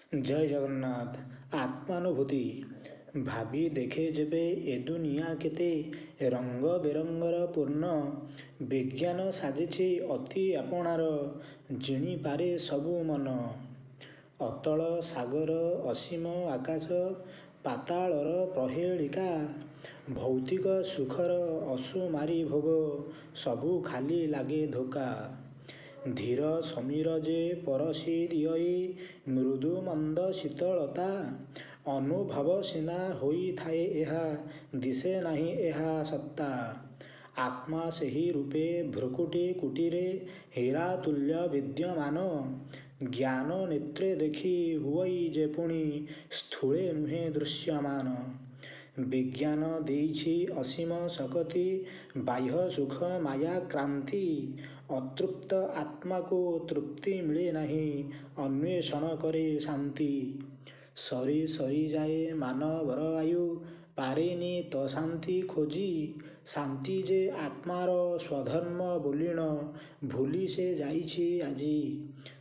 ଜୟ ଜଗନ୍ନାଥ। ଆତ୍ମାନୁଭୂତି ଭାବି ଦେଖେ ଯେବେ ଏ ଦୁନିଆ କେତେ ରଙ୍ଗ ବେରଙ୍ଗର ପୂର୍ଣ୍ଣ। ବିଜ୍ଞାନ ସାଜିଛି ଅତି ଆପଣାର, ଜିଣିପାରେ ସବୁ ମନ। ଅତଳ ସାଗର ଅସୀମ ଆକାଶ, ପାତାଳର ପ୍ରହେଳିକା। ଭୌତିକ ସୁଖର ଅସୁମାରି ଭୋଗ, ସବୁ ଖାଲି ଲାଗେ ଧୋକା। ଧୀର ସମୀର ଯେ ପରଶି ଦିଅଇ, ମୃଦୁ ମନ୍ଦ ଶୀତଳତା। ଅନୁଭବ ସିନା ହୋଇଥାଏ ଏହା, ଦିଶେ ନାହିଁ ଏହା ସତ୍ତା। ଆତ୍ମା ସେହି ରୂପେ ଭ୍ରୁକୁଟି କୁଟୀରେ, ହୀରା ତୁଲ୍ୟ ବିଦ୍ୟମାନ। ଜ୍ଞାନ ନେତ୍ରେ ଦେଖି ହୁଅଇ ଯେ ପୁଣି, ସ୍ଥୂଳେ ନୁହେଁ ଦୃଶ୍ୟମାନ। ବିଜ୍ଞାନ ଦେଇଛି ଅସୀମ ଶକତି, ବାହ୍ୟ ସୁଖ ମାୟା କ୍ରାନ୍ତି। ଅତୃପ୍ତ ଆତ୍ମାକୁ ତୃପ୍ତି ମିଳେ ନାହିଁ, ଅନ୍ୱେଷଣ କରେ ଶାନ୍ତି। ସରି ସରି ଯାଏ ମାନବର ଆୟୁ, ପାରେନି ତ ଶାନ୍ତି ଖୋଜି। ଶାନ୍ତି ଯେ ଆତ୍ମାର ସ୍ୱଧର୍ମ ବୋଲିଣ, ଭୁଲି ସେ ଯାଇଛି ଆଜି।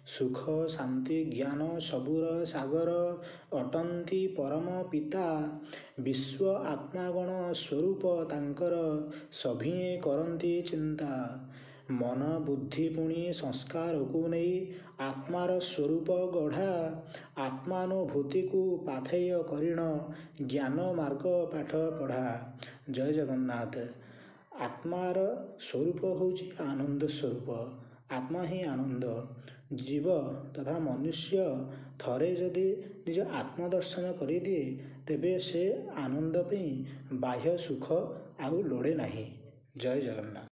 ସୁଖ ଶାନ୍ତି ଜ୍ଞାନ ସବୁର ସାଗର, ଅଟନ୍ତି ପରମ ପିତା। ବିଶ୍ୱ ଆତ୍ମାଗଣ ସ୍ୱରୂପ ତାଙ୍କର, ସଭିଏଁ କରନ୍ତି ଚିନ୍ତା। ମନ ବୁଦ୍ଧି ପୁଣି ସଂସ୍କାରକୁ ନେଇ, ଆତ୍ମାର ସ୍ୱରୂପ ଗଢ଼ା। ଆତ୍ମାନୁଭୂତିକୁ ପାଥେୟ କରିଣ, ଜ୍ଞାନ ମାର୍ଗ ପାଠ ପଢ଼ା। ଜୟ ଜଗନ୍ନାଥ। ଆତ୍ମାର ସ୍ୱରୂପ ହେଉଛି ଆନନ୍ଦ ସ୍ୱରୂପ। ଆତ୍ମା ହିଁ ଆନନ୍ଦ। ଜୀବ ତଥା ମନୁଷ୍ୟ ଥରେ ଯଦି ନିଜ ଆତ୍ମଦର୍ଶନ କରିଦିଏ, ତେବେ ସେ ଆନନ୍ଦ ପାଇଁ ବାହ୍ୟ ସୁଖ ଆଉ ଲୋଡ଼େ ନାହିଁ। ଜୟ ଜଗନ୍ନାଥ।